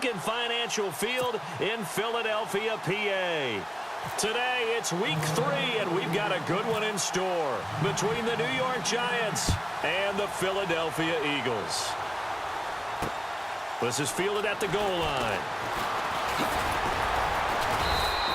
Lincoln Financial Field in Philadelphia, PA. Today, it's week 3, and we've got a good one in store between the New York Giants and the Philadelphia Eagles. This is fielded at the goal line.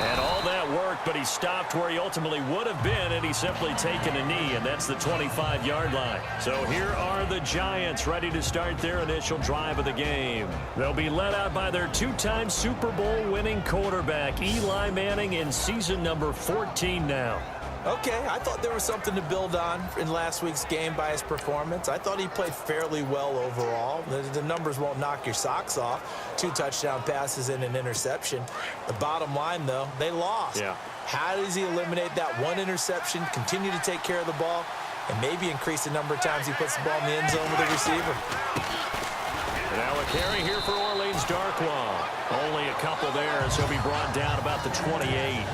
And all that worked, but he stopped where he ultimately would have been had he simply taken a knee, and that's the 25-yard line. So here are the Giants ready to start their initial drive of the game. They'll be led out by their 2-time Super Bowl winning quarterback, Eli Manning, in season number 14 now. Okay, I thought there was something to build on in last week's game by his performance. I thought he played fairly well overall. The numbers won't knock your socks off. 2 touchdown passes and an interception. The bottom line, though, they lost. Yeah. How does he eliminate that one interception, continue to take care of the ball, and maybe increase the number of times he puts the ball in the end zone with the receiver? Now a carry here for Orleans Darkwa. Only a couple there, as he'll be brought down about the 28.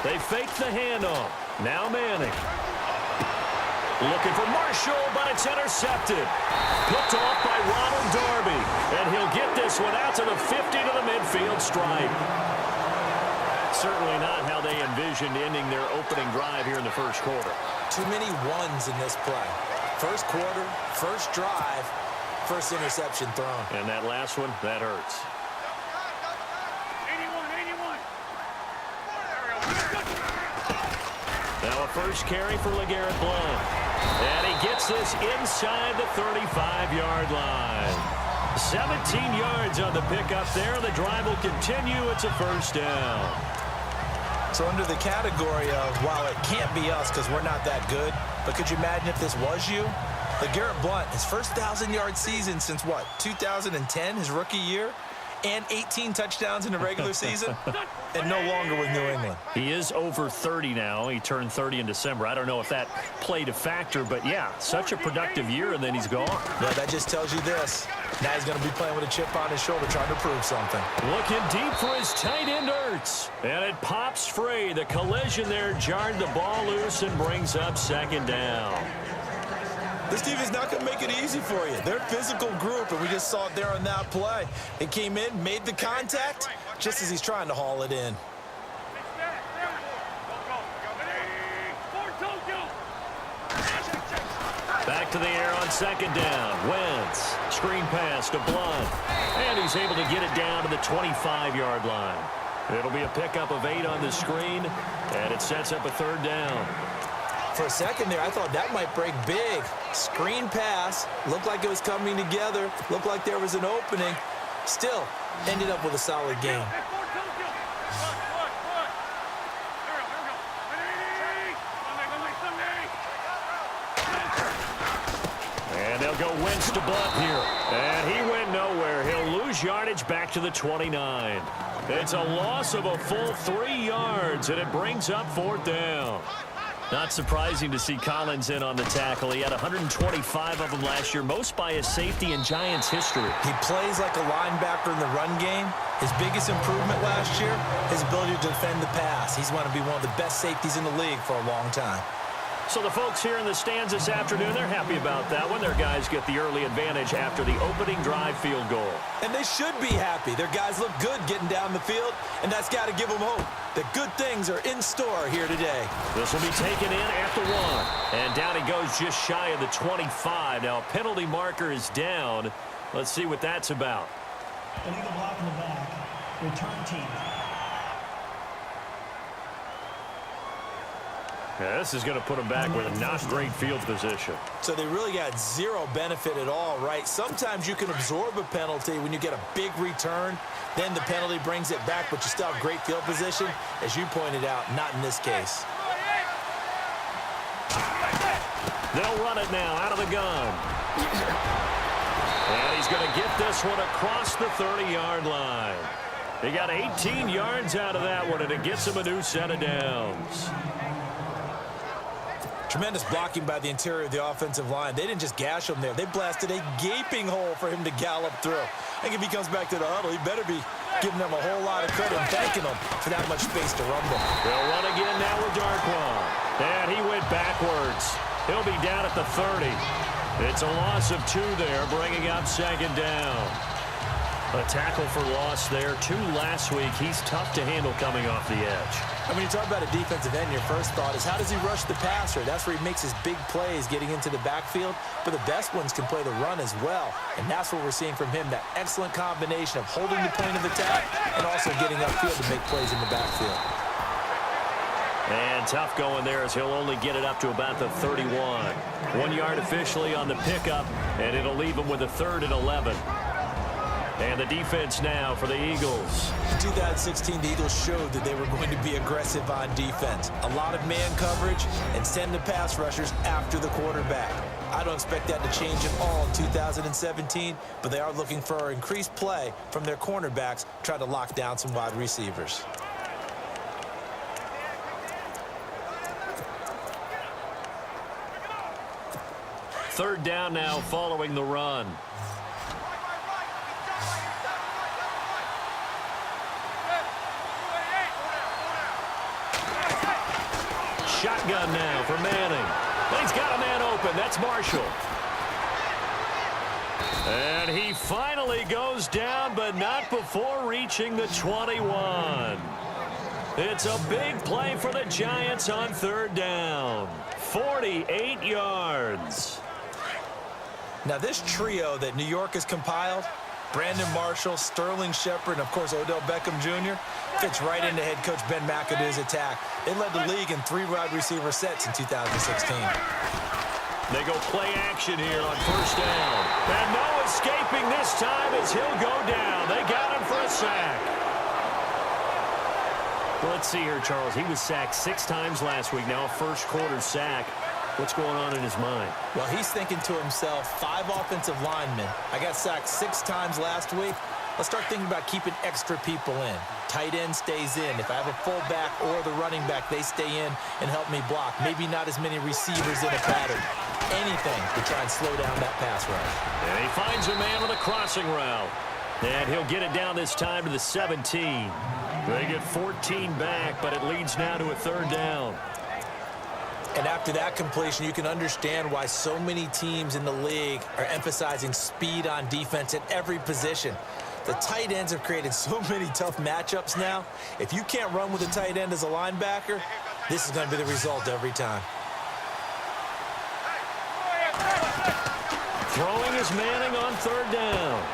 They fake the handoff. Now Manning. Looking for Marshall, but it's intercepted. Picked off by Ronald Darby. And he'll get this one out to the 50 to the midfield stripe. Certainly not how they envisioned ending their opening drive here in the first quarter. Too many ones in this play. First quarter, first drive, first interception thrown. And that last one, that hurts. Now a first carry for LeGarrette Blount. And he gets this inside the 35-yard line. 17 yards on the pickup there. The drive will continue. It's a first down. So under the category of, while it can't be us because we're not that good, but could you imagine if this was you? LeGarrette Blount, his first 1,000-yard season since, what, 2010, his rookie year? And 18 touchdowns in the regular season, and no longer with New England. He is over 30 now. He turned 30 in December. I don't know if that played a factor, but yeah, such a productive year, and then he's gone. Well, that just tells you this. Now he's going to be playing with a chip on his shoulder trying to prove something. Looking deep for his tight end, Ertz. And it pops free. The collision there jarred the ball loose and brings up second down. This team is not going to make it easy for you. They're a physical group, and we just saw it there on that play. They came in, made the contact, just as he's trying to haul it in. Back to the air on second down. Wentz, screen pass to Blount. And he's able to get it down to the 25-yard line. It'll be a pickup of 8 on the screen, and it sets up a third down. For a second there, I thought that might break big. Screen pass, looked like it was coming together, looked like there was an opening. Still, ended up with a solid game. And they'll go Wentz to Blount here. And he went nowhere. He'll lose yardage back to the 29. It's a loss of a full 3 yards, and it brings up fourth down. Not surprising to see Collins in on the tackle. He had 125 of them last year, most by a safety in Giants history. He plays like a linebacker in the run game. His biggest improvement last year, his ability to defend the pass. He's going to be one of the best safeties in the league for a long time. So the folks here in the stands this afternoon, they're happy about that one. Their guys get the early advantage after the opening drive field goal. And they should be happy. Their guys look good getting down the field, and that's got to give them hope that good things are in store here today. This will be taken in at the 1. And down he goes just shy of the 25. Now a penalty marker is down. Let's see what that's about. Illegal block in the back. Return team. Yeah, this is going to put them back with a not great field position. So they really got zero benefit at all, right? Sometimes you can absorb a penalty when you get a big return. Then the penalty brings it back, but you still have great field position. As you pointed out, not in this case. They'll run it now out of the gun. And he's going to get this one across the 30-yard line. He got 18 yards out of that one, and it gets him a new set of downs. Tremendous blocking by the interior of the offensive line. They didn't just gash him there. They blasted a gaping hole for him to gallop through. I think if he comes back to the huddle, he better be giving them a whole lot of credit and thanking them for that much space to rumble. They'll run again now with Darkwa. And he went backwards. He'll be down at the 30. It's a loss of 2 there, bringing up second down. A tackle for loss there. 2 last week. He's tough to handle coming off the edge. And when you talk about a defensive end, your first thought is how does he rush the passer? That's where he makes his big plays getting into the backfield. But the best ones can play the run as well. And that's what we're seeing from him, that excellent combination of holding the point of attack and also getting upfield to make plays in the backfield. And tough going there as he'll only get it up to about the 31. 1 yard officially on the pickup, and it'll leave him with a 3rd and 11. And the defense now for the Eagles. In 2016, the Eagles showed that they were going to be aggressive on defense. A lot of man coverage and send the pass rushers after the quarterback. I don't expect that to change at all in 2017, but they are looking for increased play from their cornerbacks, trying to lock down some wide receivers. Third down now following the run. Shotgun now for Manning. He's got a man open. That's Marshall. And he finally goes down, but not before reaching the 21. It's a big play for the Giants on 3rd down. 48 yards. Now this trio that New York has compiled, Brandon Marshall, Sterling Shepard, and of course Odell Beckham Jr., fits right into head coach Ben McAdoo's attack. They led the league in 3 wide receiver sets in 2016. They go play action here on 1st down. And no escaping this time as he'll go down. They got him for a sack. Well, let's see here, Charles. He was sacked 6 times last week. Now a first quarter sack. What's going on in his mind? Well, he's thinking to himself, 5 offensive linemen. I got sacked 6 times last week. Let's start thinking about keeping extra people in. Tight end stays in. If I have a fullback or the running back, they stay in and help me block. Maybe not as many receivers in a pattern. Anything to try and slow down that pass rush. And he finds a man on the crossing route. And he'll get it down this time to the 17. They get 14 back, but it leads now to a 3rd down. And after that completion, you can understand why so many teams in the league are emphasizing speed on defense at every position. The tight ends have created so many tough matchups now. If you can't run with a tight end as a linebacker, this is going to be the result every time. Throwing is Manning on 3rd down.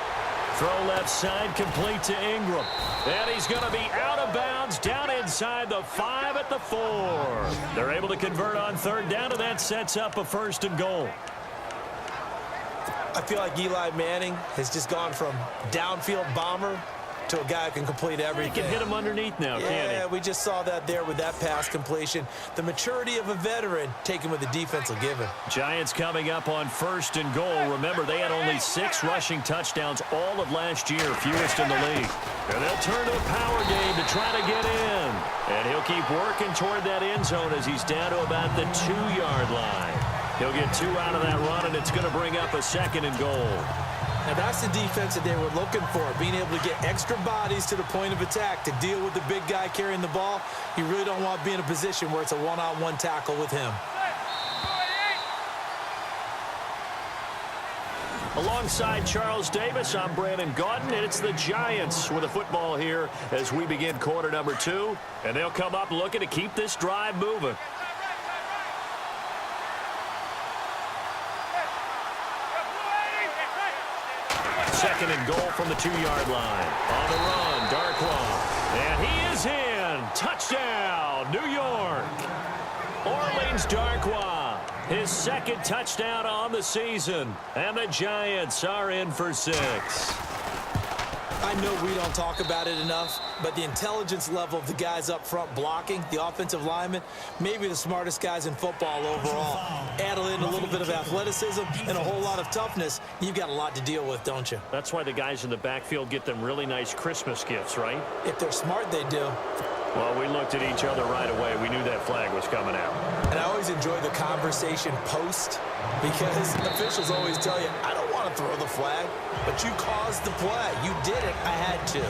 Throw left side, complete to Ingram. And he's going to be out of bounds down inside the 5 at the 4. They're able to convert on 3rd down, and that sets up a 1st and goal. I feel like Eli Manning has just gone from downfield bomber to a guy who can complete everything. He can hit him underneath now, can't he? Yeah, we just saw that there with that pass completion. The maturity of a veteran taken with the defense will give him. Giants coming up on 1st and goal. Remember, they had only 6 rushing touchdowns all of last year, fewest in the league. And they'll turn to a power game to try to get in. And he'll keep working toward that end zone as he's down to about the 2-yard line. He'll get 2 out of that run, and it's going to bring up a 2nd and goal. Now that's the defense that they were looking for, being able to get extra bodies to the point of attack to deal with the big guy carrying the ball. You really don't want to be in a position where it's a one-on-one tackle with him. Alongside Charles Davis, I'm Brandon Gaudin, and it's the Giants with the football here as we begin quarter number 2. And they'll come up looking to keep this drive moving. 2nd and goal from the 2-yard line. On the run, Darkwa. And he is in. Touchdown, New York. Orleans Darkwa, his 2nd touchdown on the season. And the Giants are in for 6. I know we don't talk about it enough, but the intelligence level of the guys up front blocking, the offensive linemen, maybe the smartest guys in football overall. Add in a little bit of athleticism and a whole lot of toughness, you've got a lot to deal with, don't you? That's why the guys in the backfield get them really nice Christmas gifts, right? If they're smart, they do. Well, we looked at each other right away. We knew that flag was coming out. And I always enjoy the conversation post because officials always tell you, I don't want to throw the flag, but you caused the play. You did it. I had to.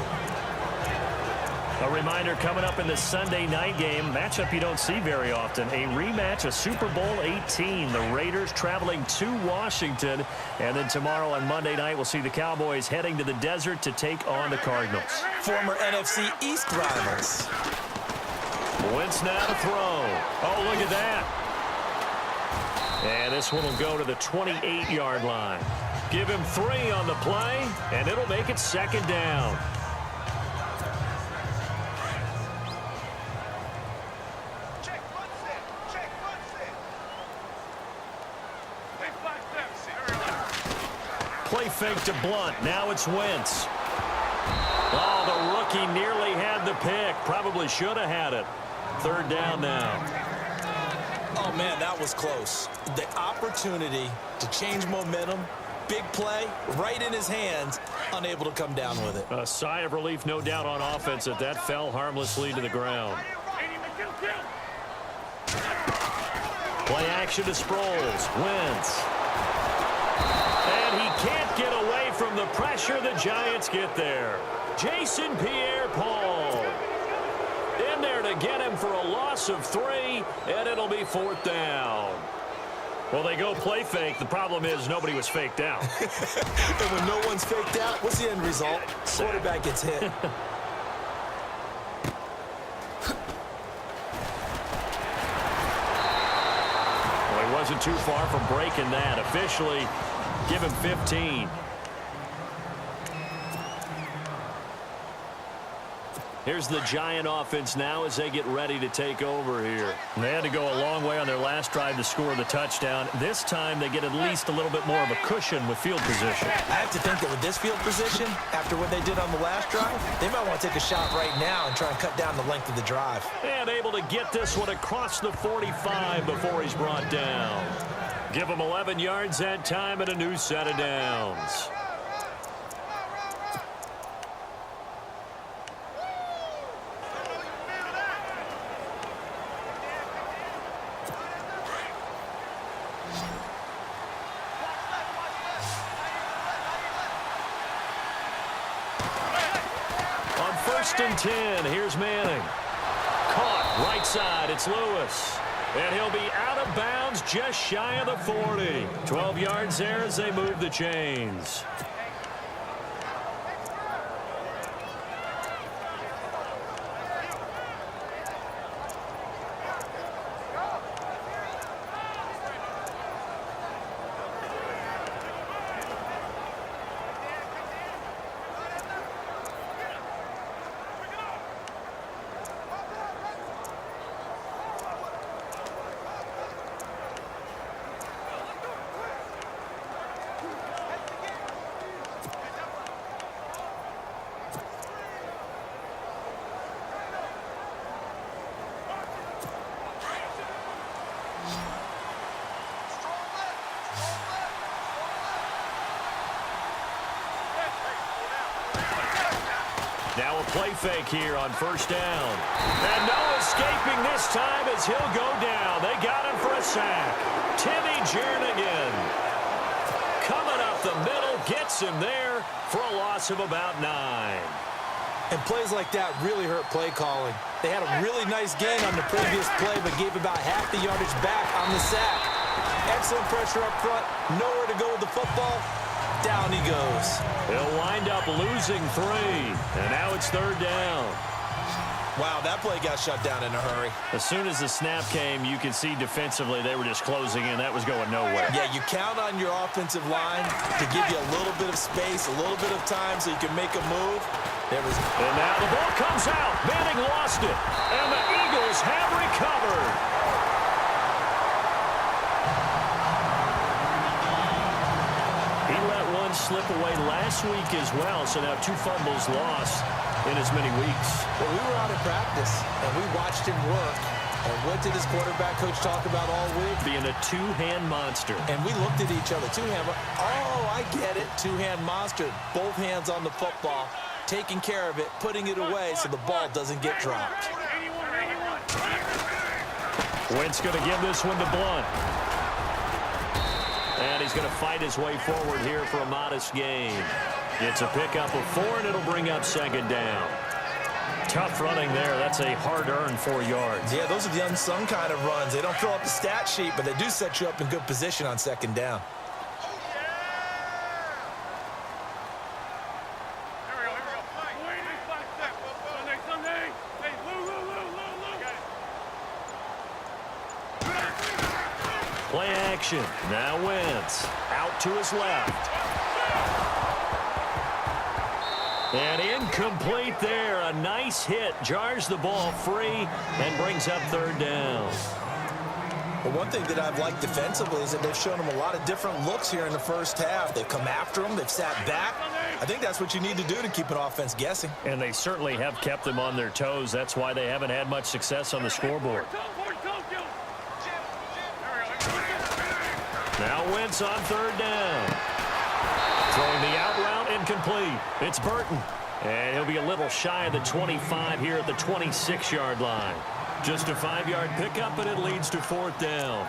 A reminder coming up in the Sunday night game, matchup you don't see very often, a rematch of Super Bowl 18. The Raiders traveling to Washington. And then tomorrow on Monday night, we'll see the Cowboys heading to the desert to take on the Cardinals. Former NFC East rivals. Wentz now to throw. Oh, look at that. And this one will go to the 28-yard line. Give him 3 on the play, and it'll make it 2nd down. Play fake to Blunt. Now it's Wentz. Oh, the rookie nearly had the pick. Probably should have had it. 3rd down now. Oh, man, that was close. The opportunity to change momentum, big play, right in his hands, unable to come down with it. A sigh of relief, no doubt, on offense that fell harmlessly to the ground. Play action to Sproles. Wentz. And he can't get away from the pressure. The Giants get there. Jason Pierre-Paul in there to get him for a loss of 3, and it'll be 4th down. Well, they go play fake. The problem is nobody was faked out. And when no one's faked out, what's the end result? Quarterback gets hit. Well, he wasn't too far from breaking that. Officially, give him 15. Here's the Giant offense now as they get ready to take over here. They had to go a long way on their last drive to score the touchdown. This time they get at least a little bit more of a cushion with field position. I have to think that with this field position, after what they did on the last drive, they might want to take a shot right now and try and cut down the length of the drive. And able to get this one across the 45 before he's brought down. Give him 11 yards that time and a new set of downs. On 1st and 10, here's Manning. Caught right side, it's Lewis. And he'll be out of bounds just shy of the 40. 12 yards there as they move the chains. Now a play fake here on 1st down. And no escaping this time as he'll go down. They got him for a sack. Timmy Jernigan coming up the middle, gets him there for a loss of about 9. And plays like that really hurt play calling. They had a really nice gain on the previous play, but gave about half the yardage back on the sack. Excellent pressure up front. Nowhere to go with the football. Down he goes. He'll wind up losing 3. And now it's 3rd down. Wow, that play got shut down in a hurry. As soon as the snap came, you could see defensively they were just closing in. That was going nowhere. Yeah, you count on your offensive line to give you a little bit of space, a little bit of time so you can make a move. And now the ball comes out. Manning lost it. And the Eagles have recovered. Slip away last week as well, so now 2 fumbles lost in as many weeks. Well, we were out of practice, and we watched him work. And what did his quarterback coach talk about all week? Being a 2-hand monster. And we looked at each other. 2-hand. Oh, I get it. 2-hand monster. Both hands on the football, taking care of it, putting it away so the ball doesn't get dropped. Wentz going to give this one to Blunt. And he's going to fight his way forward here for a modest gain. It's a pickup of 4, and it'll bring up second down. Tough running there. That's a hard-earned 4 yards. Yeah, those are the unsung kind of runs. They don't fill up the stat sheet, but they do set you up in good position on second down. Play action. Now Wentz. Out to his left. And incomplete there. A nice hit. Jars the ball free and brings up third down. Well, one thing that I've liked defensively is that they've shown them a lot of different looks here in the first half. They've come after them. They've sat back. I think that's what you need to do to keep an offense guessing. And they certainly have kept them on their toes. That's why they haven't had much success on the scoreboard. Now Wentz on third down. Throwing the out route, incomplete. It's Burton. And he'll be a little shy of the 25 here at the 26-yard line. Just a 5-yard pickup, and it leads to fourth down.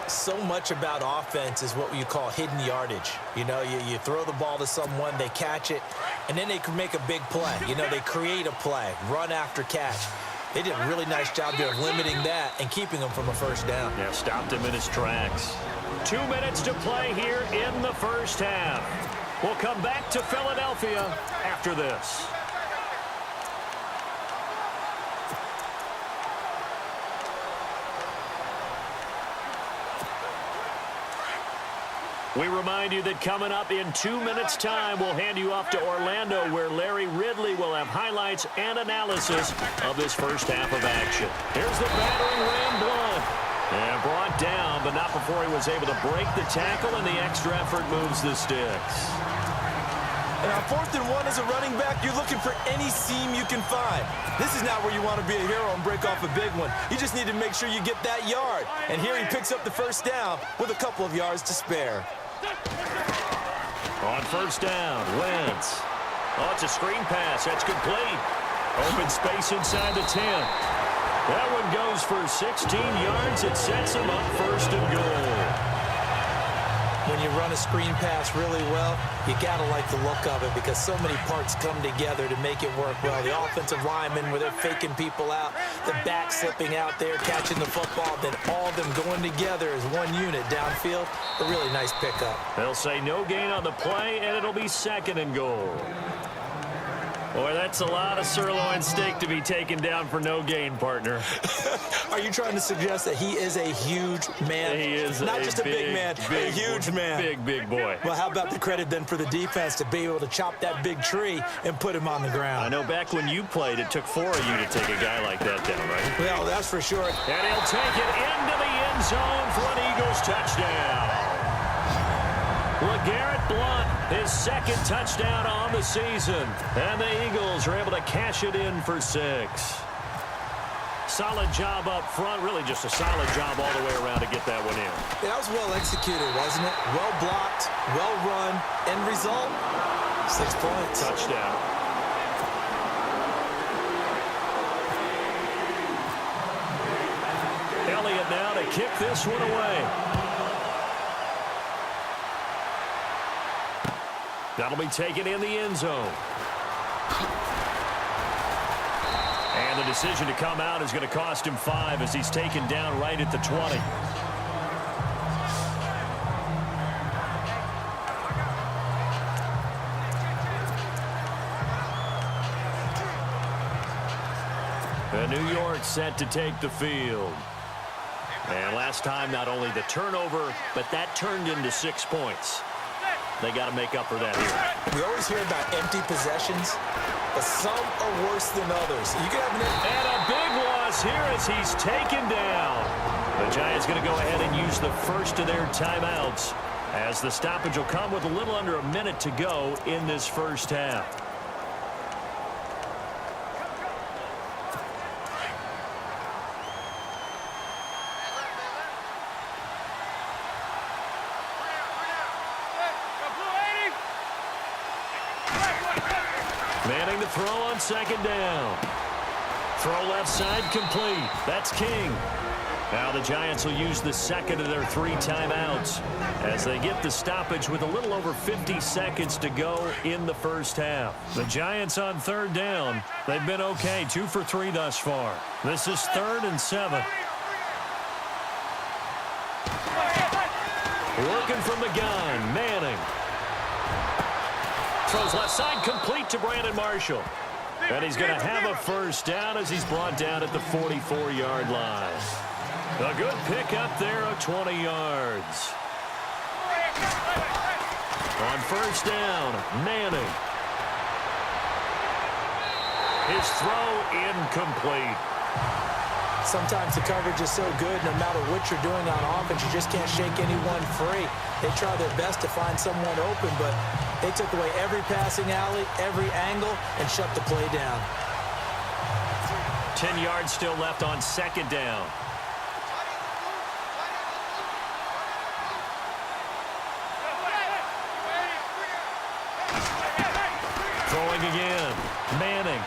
So much about offense is what you call hidden yardage. You know, you throw the ball to someone, they catch it, and then they can make a big play. You know, they create a play, run after catch. They did a really nice job there of limiting that and keeping him from a first down. Yeah, stopped him in his tracks. 2 minutes to play here in the first half. We'll come back to Philadelphia after this. We remind you that coming up in 2 minutes' time, we'll hand you off to Orlando, where Larry Ridley will have highlights and analysis of this first half of action. Here's the battering ram Blunt. And brought down, but not before he was able to break the tackle, and the extra effort moves the sticks. And on 4th and 1 as a running back, you're looking for any seam you can find. This is not where you want to be a hero and break off a big one. You just need to make sure you get that yard. And here he picks up the first down with a couple of yards to spare. On first down, Wentz. Oh, it's a screen pass. That's complete. Open space inside the 10. That one goes for 16 yards. It sets him up first and goal. When you run a screen pass really well, you got to like the look of it because so many parts come together to make it work well. The offensive linemen, where they're faking people out, the back slipping out there, catching the football, then all of them going together as one unit downfield. A really nice pickup. They'll say no gain on the play, and it'll be second and goal. Boy, that's a lot of sirloin steak to be taken down for no gain, partner. Are you trying to suggest that he is a huge man? He is not just a big man, a huge man. Big boy. Well, how about the credit then for the defense to be able to chop that big tree and put him on the ground? I know back when you played, it took 4 of you to take a guy like that down, right? Well, that's for sure. And he'll take it into the end zone for an Eagles touchdown. LeGarrette Blunt, his second touchdown on the season. And the Eagles are able to cash it in for 6. Solid job up front, really just a solid job all the way around to get that one in. That was well executed, wasn't it? Well blocked, well run, end result, 6 points. Touchdown. Elliott now to kick this one away. That'll be taken in the end zone. And the decision to come out is going to cost him 5 as he's taken down right at the 20. And New York set to take the field. And last time, not only the turnover, but that turned into 6 points. They got to make up for that here. We always hear about empty possessions, but some are worse than others. You can have and a big loss here as he's taken down. The Giants going to go ahead and use the first of their timeouts as the stoppage will come with a little under a minute to go in this first half. Manning to throw on second down. Throw left side complete. That's King. Now the Giants will use the second of their 3 timeouts as they get the stoppage with a little over 50 seconds to go in the first half. The Giants on third down. They've been okay, 2 for 3 thus far. This is 3rd and 7. Working from the gun, Manning. Throws left side, complete to Brandon Marshall. And he's going to have a first down as he's brought down at the 44-yard line. A good pickup there of 20 yards. On first down, Manning. His throw incomplete. Sometimes the coverage is so good, no matter what you're doing on offense, you just can't shake anyone free. They try their best to find someone open, but they took away every passing alley, every angle, and shut the play down. 10 yards still left on second down. Throwing again, Manning.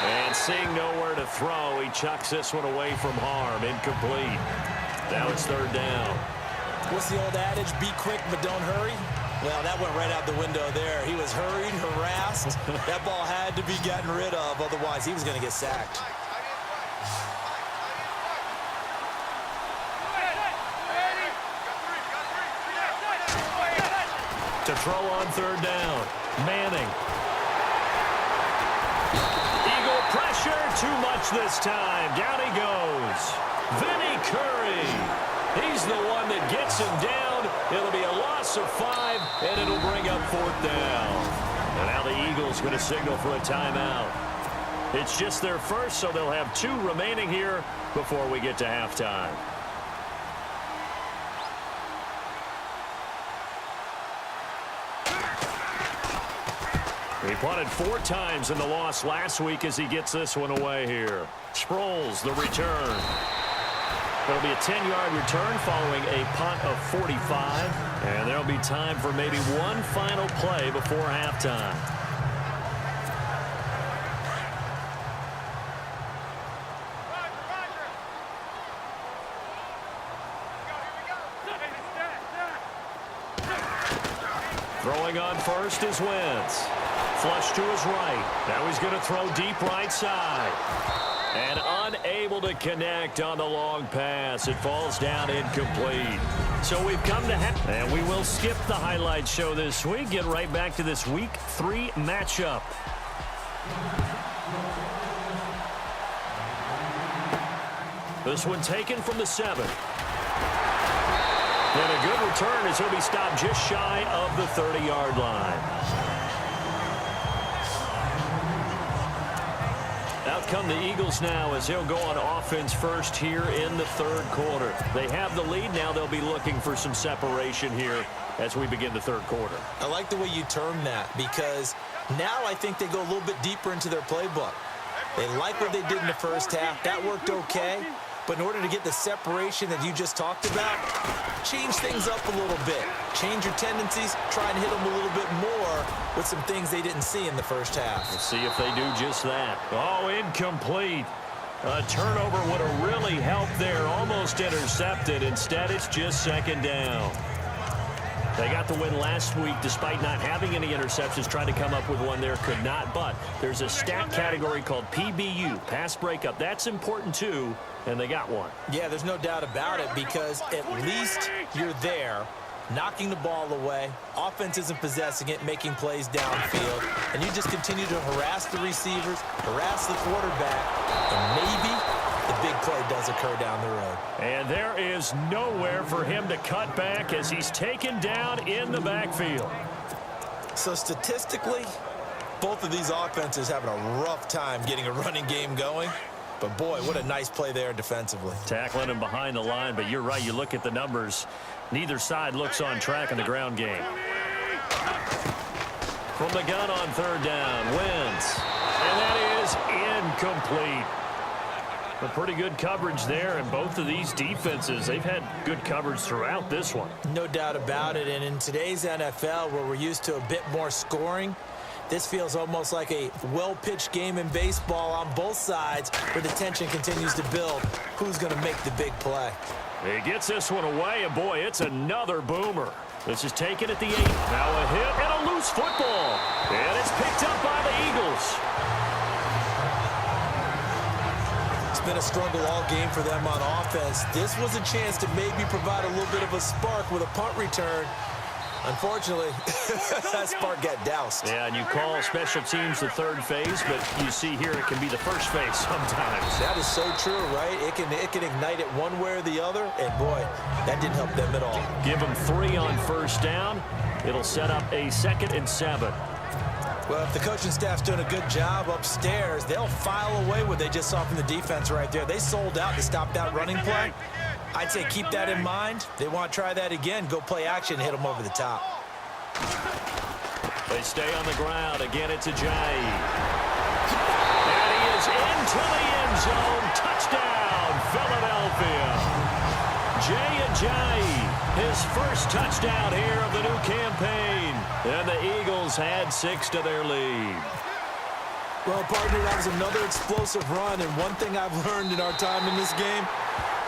And seeing nowhere to throw, he chucks this one away from harm. Incomplete. Now it's third down. What's the old adage? Be quick, but don't hurry. Well, that went right out the window there. He was hurried, harassed. That ball had to be gotten rid of. Otherwise, he was going to get sacked. To throw on third down, Manning. Eagle pressure, too much this time. Down he goes. Vinny Curry. He's the one that gets him down. It'll be a loss of 5, and it'll bring up 4th down. And now the Eagles going to signal for a timeout. It's just their first, so they'll have 2 remaining here before we get to halftime. He punted 4 times in the loss last week as he gets this one away here. Sproles, the return. There'll be a 10-yard return following a punt of 45. And there'll be time for maybe one final play before halftime. Throwing on first is Wentz. Flush to his right. Now he's going to throw deep right side. And unable to connect on the long pass. It falls down incomplete. So we've come to half. And we will skip the highlight show this week. Get right back to this Week 3 matchup. This one taken from the 7. And a good return as he'll be stopped just shy of the 30-yard line. Out come the Eagles now as he'll go on offense first here in the 3rd quarter. They have the lead. Now they'll be looking for some separation here as we begin the 3rd quarter. I like the way you term that because now I think they go a little bit deeper into their playbook. They like what they did in the first half. That worked okay. But in order to get the separation that you just talked about, change things up a little bit. Change your tendencies. Try and hit them a little bit more with some things they didn't see in the first half. We'll see if they do just that. Oh, incomplete. A turnover would have really helped there. Almost intercepted. Instead, it's just 2nd down. They got the win last week despite not having any interceptions. Tried to come up with one there, could not. But there's a stat category called PBU, pass breakup. That's important too, and they got one. Yeah, there's no doubt about it because at least you're there, knocking the ball away. Offense isn't possessing it, making plays downfield. And you just continue to harass the receivers, harass the quarterback, and maybe the big play does occur down the road. And there is nowhere for him to cut back as he's taken down in the backfield. So statistically, both of these offenses having a rough time getting a running game going. But boy, what a nice play there defensively. Tackling him behind the line, but you're right. You look at the numbers. Neither side looks on track in the ground game. From the gun on 3rd down, Wentz. And that is incomplete. A pretty good coverage there, and both of these defenses, they've had good coverage throughout this one. No doubt about it, and in today's NFL, where we're used to a bit more scoring, This feels almost like a well-pitched game in baseball on both sides where the tension continues to build. Who's going to make the big play? He gets this one away, and boy, it's another boomer. This is taken at the 8. Now a hit and a loose football. And it's picked up by the Eagles. It's been a struggle all game for them on offense. This was a chance to maybe provide a little bit of a spark with a punt return. Unfortunately, that spark got doused. Yeah, and you call special teams the third phase, but you see here it can be the first phase sometimes. That is so true, right? It can ignite it one way or the other, and boy, that didn't help them at all. Give them 3 on first down. It'll set up a 2nd and 7. Well, if the coaching staff's doing a good job upstairs, they'll file away what they just saw from the defense right there. They sold out to stop that running play. I'd say keep that in mind. They want to try that again, go play action, hit them over the top. They stay on the ground. Again, it's Ajayi. And he is into the end zone. Touchdown, Philadelphia. Jay Ajayi, his first touchdown here of the new campaign. And the Eagles had 6 to their lead. Well, partner, that was another explosive run, and one thing I've learned in our time in this game,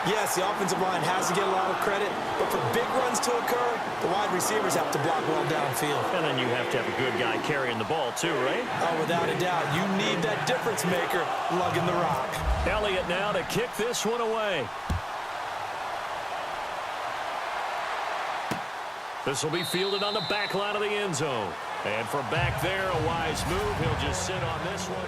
yes, the offensive line has to get a lot of credit, but for big runs to occur, the wide receivers have to block well downfield. And then you have to have a good guy carrying the ball too, right? Oh, without a doubt. You need that difference maker lugging the rock. Elliott now to kick this one away. This will be fielded on the back line of the end zone. And from back there, a wise move. He'll just sit on this one.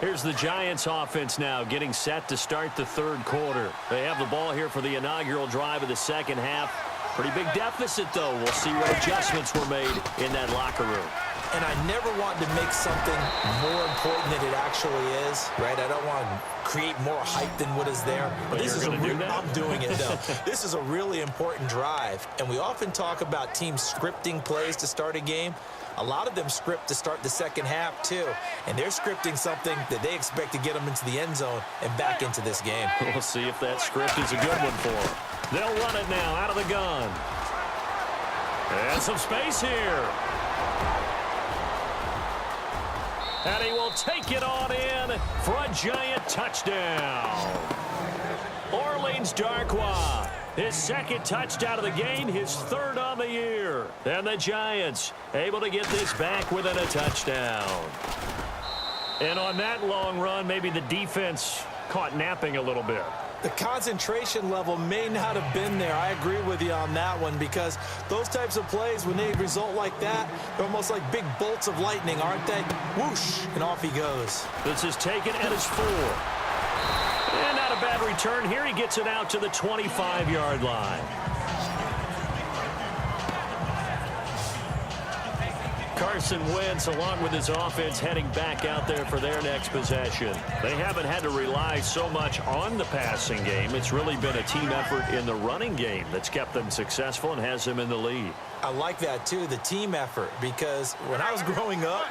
Here's the Giants offense now getting set to start the third quarter. They have the ball here for the inaugural drive of the second half. Pretty big deficit, though. We'll see what adjustments were made in that locker room. And I never want to make something more important than it actually is, right? I don't want to create more hype than what is there. But this is I'm doing it, though. This is a really important drive. And we often talk about teams scripting plays to start a game. A lot of them script to start the second half, too. And they're scripting something that they expect to get them into the end zone and back into this game. We'll see if that script is a good one for them. They'll run it now out of the gun. And some space here. And he will take it on in for a giant touchdown. Orleans Darkwa, his 2nd touchdown of the game, his 3rd on the year. And the Giants able to get this back within a touchdown. And on that long run, maybe the defense caught napping a little bit. The concentration level may not have been there. I agree with you on that one, because those types of plays, when they result like that, they're almost like big bolts of lightning, aren't they? Whoosh, and off he goes. This is taken at his 4. And not a bad return here. He gets it out to the 25-yard line. Carson Wentz, along with his offense, heading back out there for their next possession. They haven't had to rely so much on the passing game. It's really been a team effort in the running game that's kept them successful and has them in the lead. I like that, too, the team effort, because when I was growing up,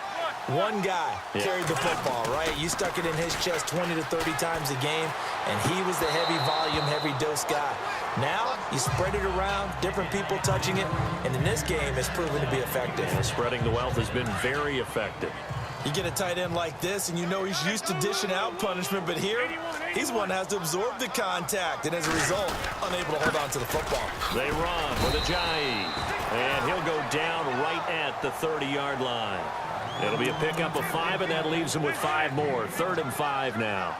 one guy carried the football, right? You stuck it in his chest 20 to 30 times a game, and he was the heavy volume, heavy dose guy. Now, you spread it around, different people touching it, and in this game, it's proven to be effective. And spreading the wealth has been very effective. You get a tight end like this, and you know he's used to dishing out punishment, but here, he's one that has to absorb the contact, and as a result, unable to hold on to the football. They run with Ajayi, and he'll go down right at the 30-yard line. It'll be a pickup of 5, and that leaves him with 5 more. 3rd and 5 now.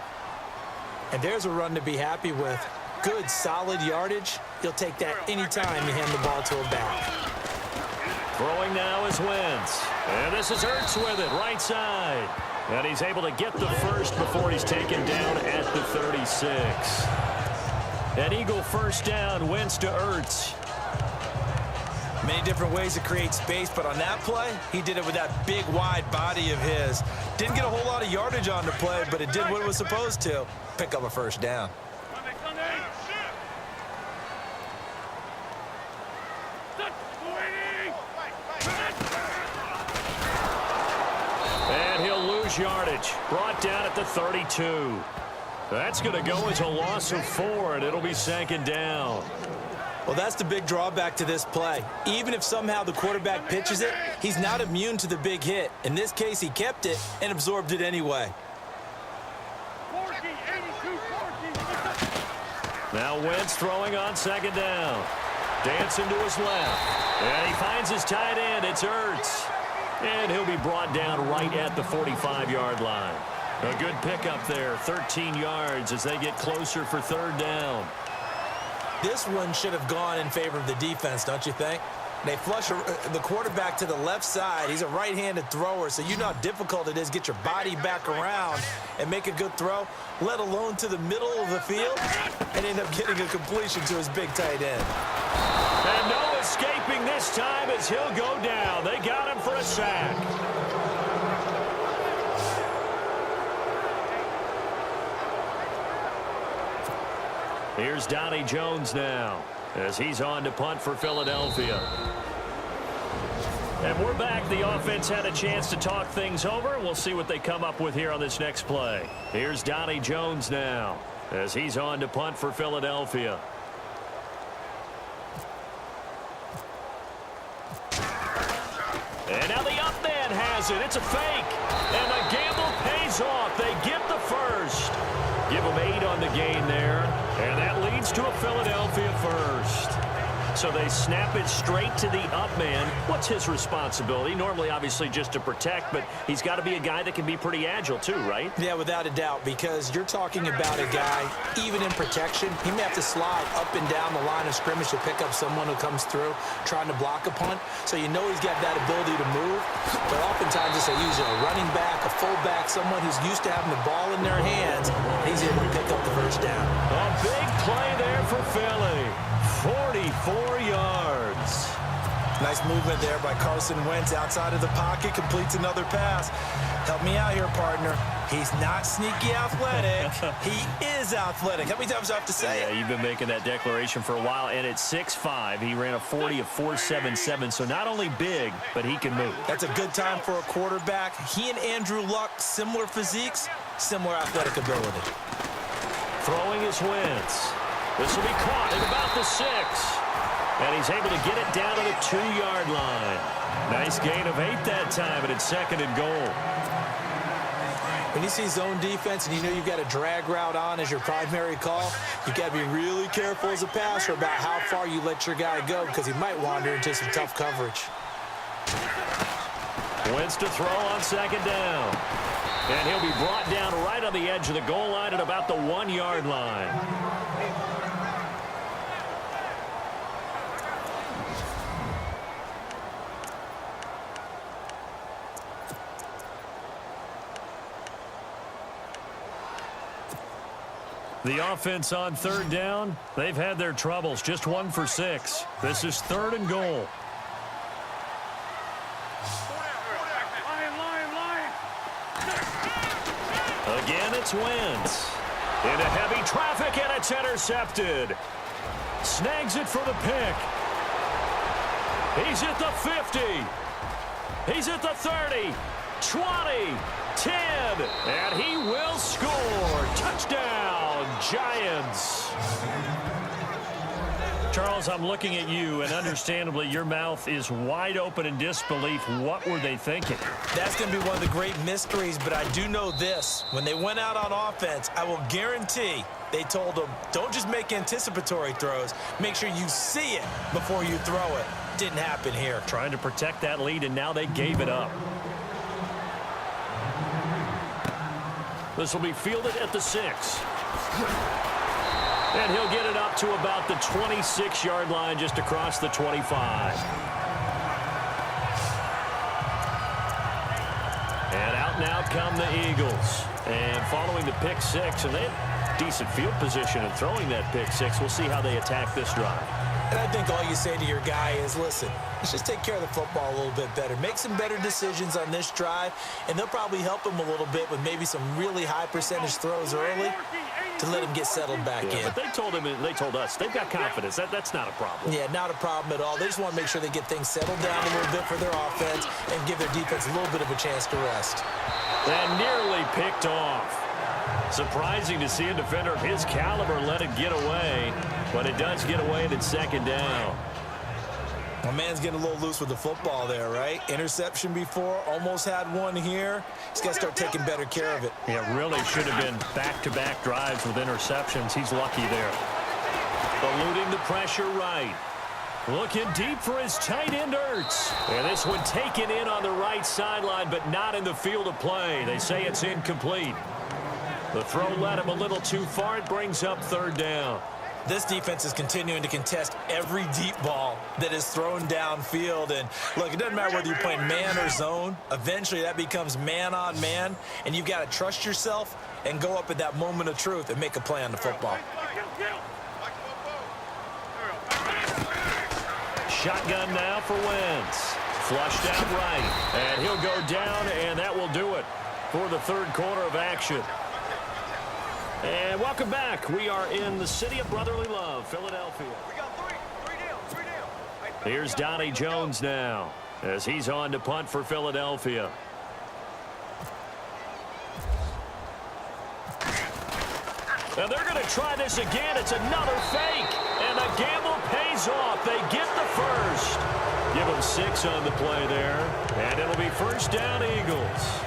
And there's a run to be happy with. Good, solid yardage. You'll take that anytime you hand the ball to a back. Throwing now is Wentz. And this is Ertz with it, right side. And he's able to get the first before he's taken down at the 36. An Eagle first down, Wentz to Ertz. Many different ways to create space, but on that play, he did it with that big, wide body of his. Didn't get a whole lot of yardage on the play, but it did what it was supposed to. Pick up a first down. And he'll lose yardage. Brought down at the 32. That's going to go as a loss of 4, and it'll be 2nd down. Well, that's the big drawback to this play. Even if somehow the quarterback pitches it, he's not immune to the big hit. In this case, he kept it and absorbed it anyway. Now Wentz throwing on 2nd down. Dancing to his left. And he finds his tight end. It's Ertz. And he'll be brought down right at the 45-yard line. A good pickup there, 13 yards as they get closer for 3rd down. This one should have gone in favor of the defense, don't you think? They flush the quarterback to the left side. He's a right-handed thrower, so you know how difficult it is to get your body back around and make a good throw, let alone to the middle of the field, and end up getting a completion to his big tight end. And no escaping this time as he'll go down. They got him for a sack. Here's Donnie Jones now as he's on to punt for Philadelphia. And we're back. The offense had a chance to talk things over. We'll see what they come up with here on this next play. Here's Donnie Jones now as he's on to punt for Philadelphia. And now the up man has it. It's a fake. And the gamble pays off. They get the first. Give them 8 on the gain there. And that leads to a Philadelphia first. So they snap it straight to the up man. What's his responsibility? Normally, obviously, just to protect, but he's got to be a guy that can be pretty agile too, right? Yeah, without a doubt, because you're talking about a guy, even in protection, he may have to slide up and down the line of scrimmage to pick up someone who comes through trying to block a punt. So you know he's got that ability to move. But oftentimes it's usually a running back, a fullback, someone who's used to having the ball in their hands. He's able to pick up the first down. A big play there for Philly. 44 yards. Nice movement there by Carson Wentz outside of the pocket, completes another pass. Help me out here, partner. He's not sneaky athletic. He is athletic. How many times do I have to say it? Yeah, you've been making that declaration for a while, and at 6'5", he ran a 40 of 4.77, so not only big, but he can move. That's a good time for a quarterback. He and Andrew Luck, similar physiques, similar athletic ability. Throwing is Wentz. This will be caught at about the 6. And he's able to get it down to the 2-yard line. Nice gain of 8 that time, and it's 2nd and goal. When you see zone defense and you know you've got a drag route on as your primary call, you've got to be really careful as a passer about how far you let your guy go because he might wander into some tough coverage. Wentz to throw on 2nd down. And he'll be brought down right on the edge of the goal line at about the 1-yard line. The offense on 3rd down, they've had their troubles. Just 1 for 6. This is 3rd and goal. Again, it's Wentz. Into heavy traffic, and it's intercepted. Snags it for the pick. He's at the 50. He's at the 30. 20. 10. And he will score. Touchdown, Giants. Charles, I'm looking at you, and understandably, your mouth is wide open in disbelief. What were they thinking? That's going to be one of the great mysteries, but I do know this. When they went out on offense, I will guarantee they told them, don't just make anticipatory throws. Make sure you see it before you throw it. Didn't happen here. Trying to protect that lead, and now they gave it up. This will be fielded at the 6. And he'll get it up to about the 26-yard line just across the 25. And out come the Eagles. And following the pick 6, and they have decent field position in throwing that pick 6. We'll see how they attack this drive. And I think all you say to your guy is, listen, let's just take care of the football a little bit better. Make some better decisions on this drive, and they'll probably help him a little bit with maybe some really high percentage throws early to let him get settled back in. But they told us, they've got confidence. That's not a problem. Yeah, not a problem at all. They just want to make sure they get things settled down a little bit for their offense and give their defense a little bit of a chance to rest. And nearly picked off. Surprising to see a defender of his caliber let it get away, but it does get away and it's second down. My man's getting a little loose with the football there, right? Interception before, almost had one here. He's got to start taking better care of it. Yeah, really should have been back-to-back drives with interceptions. He's lucky there. Eluding the pressure right. Looking deep for his tight end, Ertz. And this one taken in on the right sideline, but not in the field of play. They say it's incomplete. The throw led him a little too far. It brings up third down. This defense is continuing to contest every deep ball that is thrown downfield. And, look, it doesn't matter whether you're playing man or zone. Eventually, that becomes man-on-man, and you've got to trust yourself and go up at that moment of truth and make a play on the football. Shotgun now for Wentz. Flushed out right, and he'll go down, and that will do it for the third quarter of action. And welcome back. We are in the city of brotherly love, Philadelphia. We got three deal. Here's Donnie Jones now as he's on to punt for Philadelphia. And they're going to try this again. It's another fake, and the gamble pays off. They get the first. Give them 6 on the play there, and it'll be first down, Eagles.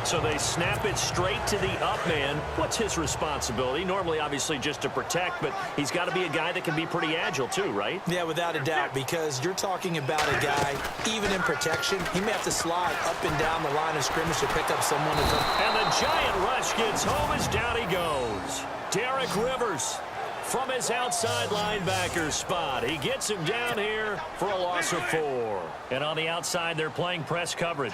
So they snap it straight to the up man. What's his responsibility? Normally, obviously, just to protect, but he's got to be a guy that can be pretty agile too, right? Yeah, without a doubt, because you're talking about a guy, even in protection, he may have to slide up and down the line of scrimmage to pick up someone. And the giant rush gets home as down he goes. Derek Rivers from his outside linebacker spot. He gets him down here for a loss of 4. And on the outside, they're playing press coverage.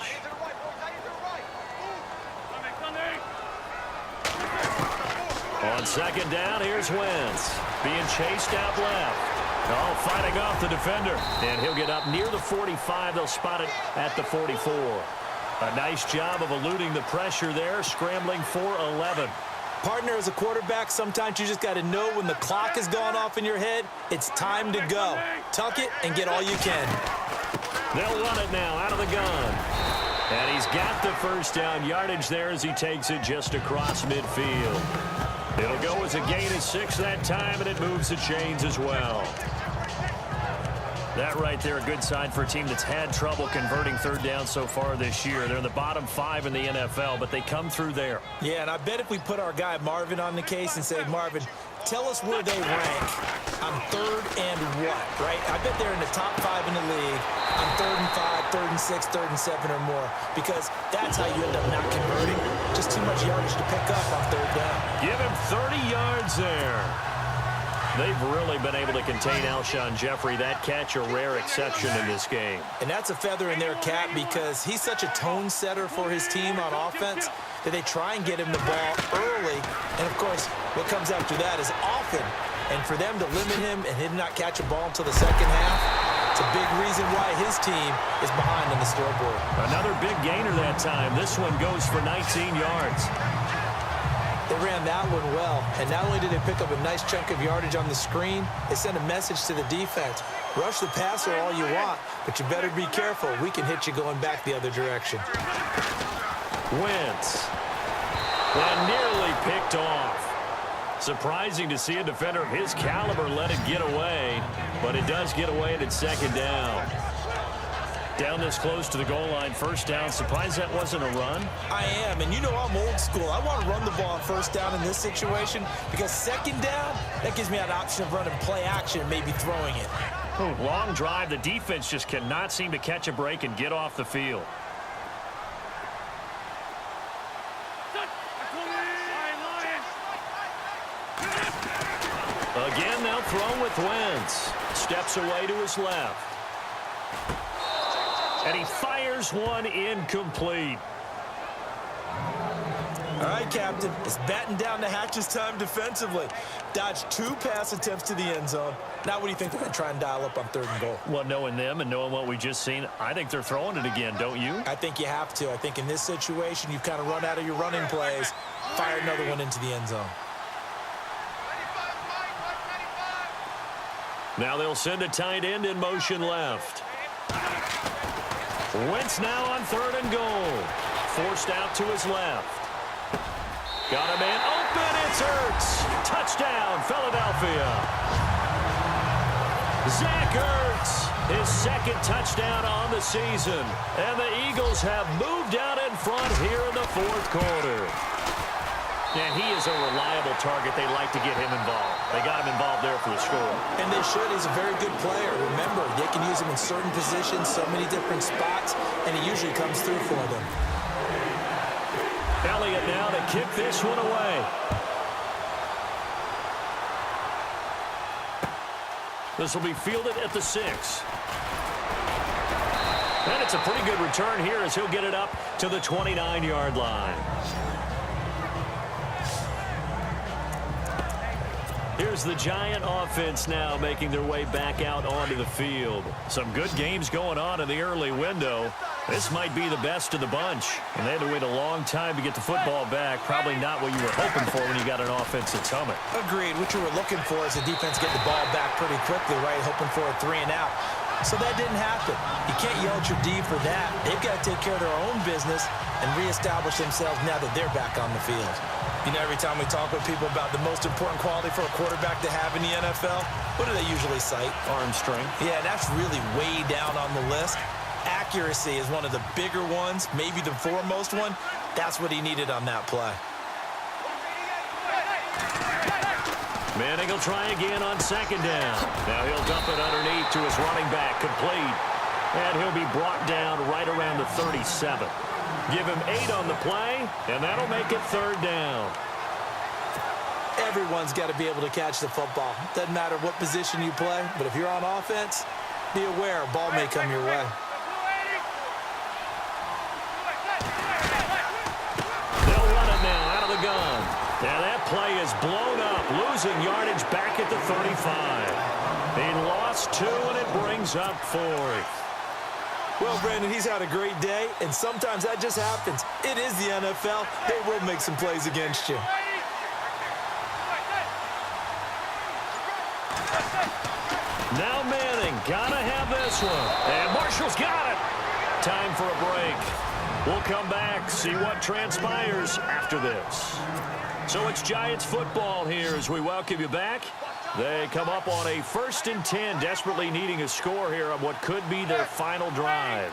On second down, here's Wentz. Being chased out left. Oh, fighting off the defender. And he'll get up near the 45. They'll spot it at the 44. A nice job of eluding the pressure there, scrambling for 11. Partner, as a quarterback, sometimes you just got to know when the clock has gone off in your head, it's time to go. Tuck it and get all you can. They'll run it now out of the gun. And he's got the first down yardage there as he takes it just across midfield. It'll go as a gain of 6 that time, and it moves the chains as well. That right there, a good sign for a team that's had trouble converting third down so far this year. They're in the bottom 5 in the NFL, but they come through there. Yeah, and I bet if we put our guy Marvin on the case and say, Marvin, tell us where they rank on third and what, right? I bet they're in the top 5 in the league on 3rd and 5, 3rd and 6, 3rd and 7 or more, because that's how you end up not converting. Just too much yardage to pick up on third down. Give him 30 yards there. They've really been able to contain Alshon Jeffrey. That catch a rare exception in this game. And that's a feather in their cap because he's such a tone setter for his team on offense that they try and get him the ball early. And, of course, what comes after that is often. And for them to limit him and him not catch a ball until the second half, it's a big reason why his team is behind on the scoreboard. Another big gainer that time. This one goes for 19 yards. They ran that one well, and not only did they pick up a nice chunk of yardage on the screen, they sent a message to the defense. Rush the passer all you want, but you better be careful. We can hit you going back the other direction. Wentz. And nearly picked off. Surprising to see a defender of his caliber let it get away, but it does get away and it's second down. Down this close to the goal line, first down. Surprised that wasn't a run? I am, and you know I'm old school. I want to run the ball on first down in this situation because second down, that gives me an option of running play action and maybe throwing it. Long drive. The defense just cannot seem to catch a break and get off the field. Again, they'll throw with Wentz. Steps away to his left. And he fires one incomplete. All right, Captain. It's batten down the hatches time defensively. Dodged 2 pass attempts to the end zone. Now what do you think they're going to try and dial up on 3rd and goal? Well, knowing them and knowing what we just seen, I think they're throwing it again, don't you? I think you have to. I think in this situation, you've kind of run out of your running plays. Fire another one into the end zone. Now they'll send a tight end in motion left. Wentz now on 3rd and goal. Forced out to his left. Got a man open. open. It's Ertz. Touchdown, Philadelphia. Zach Ertz, his second touchdown on the season. And the Eagles have moved out in front here in the fourth quarter. And he is a reliable target. They like to get him involved. They got him involved there for the score. And they should. He's a very good player. Remember, they can use him in certain positions, so many different spots, and he usually comes through for them. Elliott now to kick this one away. This will be fielded at the 6. And it's a pretty good return here as he'll get it up to the 29-yard line. Here's the Giant offense now making their way back out onto the field. Some good games going on in the early window. This might be the best of the bunch. And they had to wait a long time to get the football back. Probably not what you were hoping for when you got an offense that's humming. Agreed. What you were looking for is the defense get the ball back pretty quickly, right? Hoping for a 3 and out. So that didn't happen. You can't yell at your D for that. They've got to take care of their own business and reestablish themselves now that they're back on the field. You know, every time we talk with people about the most important quality for a quarterback to have in the NFL, what do they usually cite? Arm strength. Yeah, that's really way down on the list. Accuracy is one of the bigger ones, maybe the foremost one. That's what he needed on that play. Manning will try again on second down. Now he'll dump it underneath to his running back, complete. And he'll be brought down right around the 37. Give him 8 on the play, and that'll make it third down. Everyone's got to be able to catch the football. Doesn't matter what position you play, but if you're on offense, be aware a ball may come your way. They'll run it now out of the gun. Now that play is blown up, losing yardage back at the 35. He lost 2, and it brings up 4th. Well, Brandon, he's had a great day, and sometimes that just happens. It is the NFL. They will make some plays against you. Now Manning, gotta have this one. And Marshall's got it. Time for a break. We'll come back, see what transpires after this. So it's Giants football here as we welcome you back. They come up on a 1st and 10, desperately needing a score here on what could be their final drive.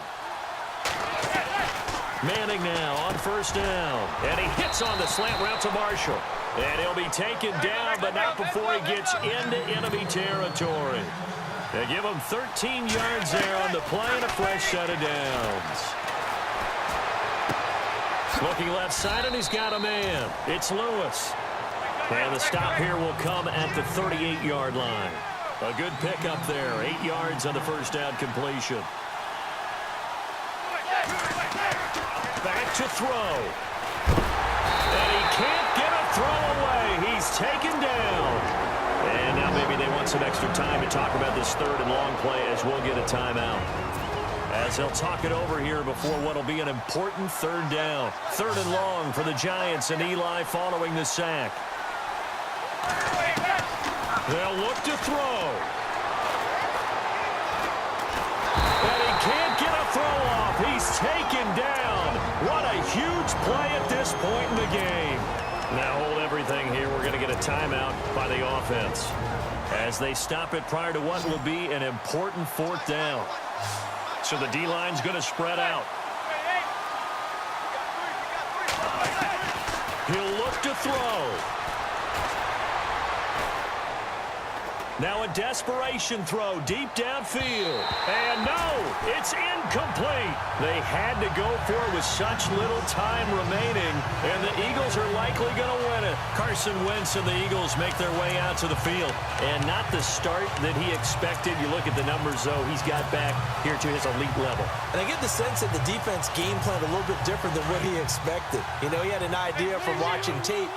Manning now on 1st down. And he hits on the slant route to Marshall. And he'll be taken down, but not before he gets into enemy territory. They give him 13 yards there on the play and a fresh set of downs. Looking left side, and he's got a man. It's Lewis. And the stop here will come at the 38-yard line. A good pickup there. 8 yards on the first down completion. Back to throw. And he can't get a throw away. He's taken down. And now maybe they want some extra time to talk about this 3rd and long play as we'll get a timeout. As they'll talk it over here before what will be an important 3rd down. 3rd and long for the Giants, and Eli following the sack. They'll look to throw. And he can't get a throw off. He's taken down. What a huge play at this point in the game. Now hold everything here. We're going to get a timeout by the offense as they stop it prior to what will be an important 4th down. So the D-line's going to spread out. He'll look to throw. Now a desperation throw deep downfield. And no, it's incomplete. They had to go for it with such little time remaining, and the Eagles are likely going to win it. Carson Wentz and the Eagles make their way out to the field, and not the start that he expected. You look at the numbers, though, he's got back here to his elite level. And I get the sense that the defense game planned a little bit different than what he expected. You know, he had an idea from watching tape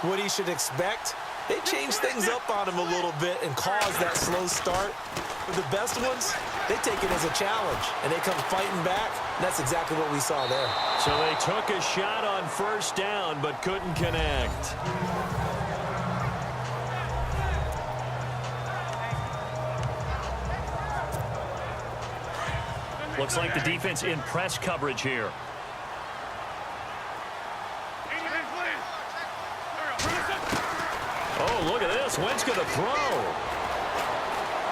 what he should expect. They changed things up on him a little bit and caused that slow start. But the best ones, they take it as a challenge, and they come fighting back. And that's exactly what we saw there. So they took a shot on 1st down, but couldn't connect. Looks like the defense in press coverage here. look at this. Wentz going to throw.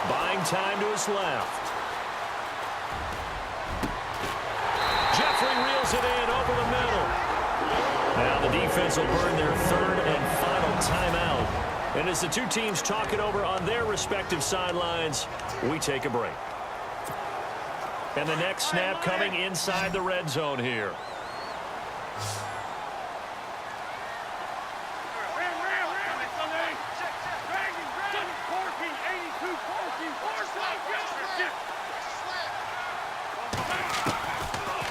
Buying time to his left. Jeffrey reels it in over the middle. Now the defense will burn their third and final timeout. And as the two teams talk it over on their respective sidelines, we take a break. And the next snap coming inside the red zone here.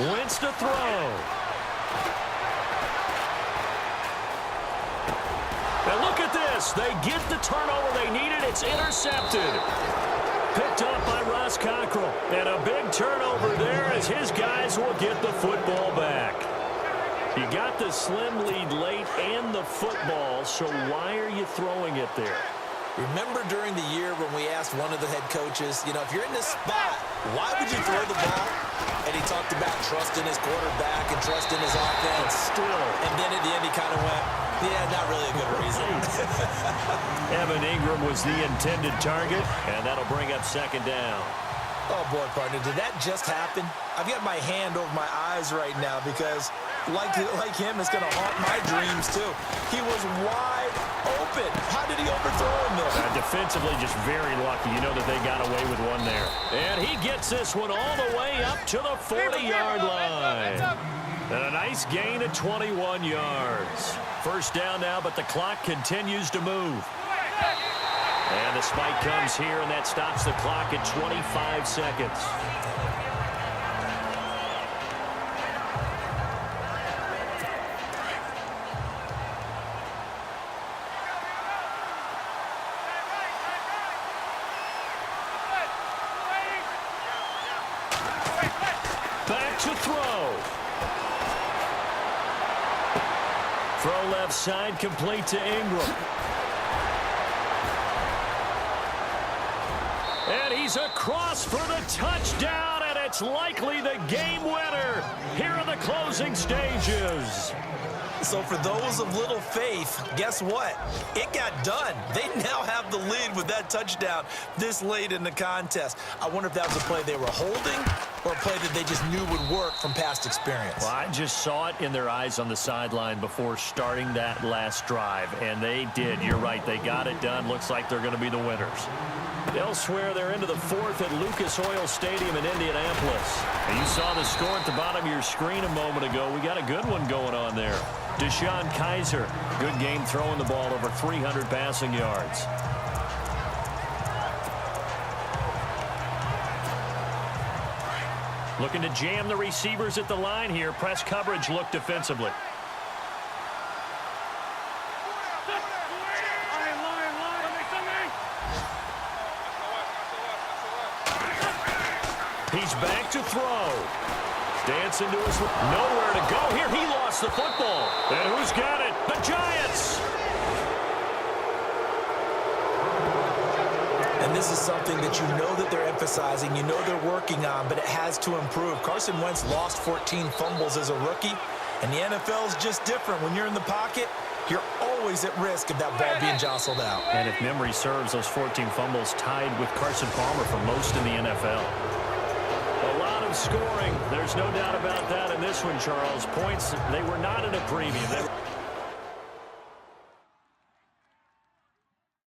Wentz to throw. And look at this. They get the turnover they needed. It's intercepted. Picked up by Ross Cockrell. And a big turnover there as his guys will get the football back. You got the slim lead late and the football, so why are you throwing it there? Remember during the year when we asked one of the head coaches, you know, if you're in this spot, why would you throw the ball? And he talked about trusting his quarterback and trusting his offense. Still. And then at the end he kind of went, yeah, not really a good reason. Evan Ingram was the intended target, and that'll bring up second down. Oh, boy, partner, did that just happen? I've got my hand over my eyes right now because, like him, it's going to haunt my dreams, too. He was wide open. How did he overthrow him there? Defensively, just very lucky. You know that they got away with one there. And he gets this one all the way up to the 40-yard line. And a nice gain of 21 yards. First down now, but the clock continues to move. And the spike comes here, and that stops the clock at 25 seconds. Back to throw. Throw left side, complete to Ingram. And he's across for the touchdown, and it's likely the game winner here in the closing stages. So for those of little faith, guess what? It got done. They now have the lead with that touchdown this late in the contest. I wonder if that was a play they were holding or a play that they just knew would work from past experience. Well, I just saw it in their eyes on the sideline before starting that last drive, and they did. You're right. They got it done. Looks like they're going to be the winners. Elsewhere, they're into the fourth at Lucas Oil Stadium in Indianapolis. And you saw the score at the bottom of your screen a moment ago. We got a good one going on there. Deshaun Kaiser, good game throwing the ball, over 300 passing yards. Looking to jam the receivers at the line here. Press coverage look defensively. He's back to throw. Dancing to his nowhere to go here. He lost the football. And who's got it? The Giants. And this is something that you know that they're emphasizing, you know they're working on, but it has to improve. Carson Wentz lost 14 fumbles as a rookie, and the NFL is just different. When you're in the pocket, you're always at risk of that ball being jostled out. And if memory serves, those 14 fumbles tied with Carson Palmer for most in the NFL. A lot of scoring. There's no doubt about that in this one, Charles. Points, they were not in a premium.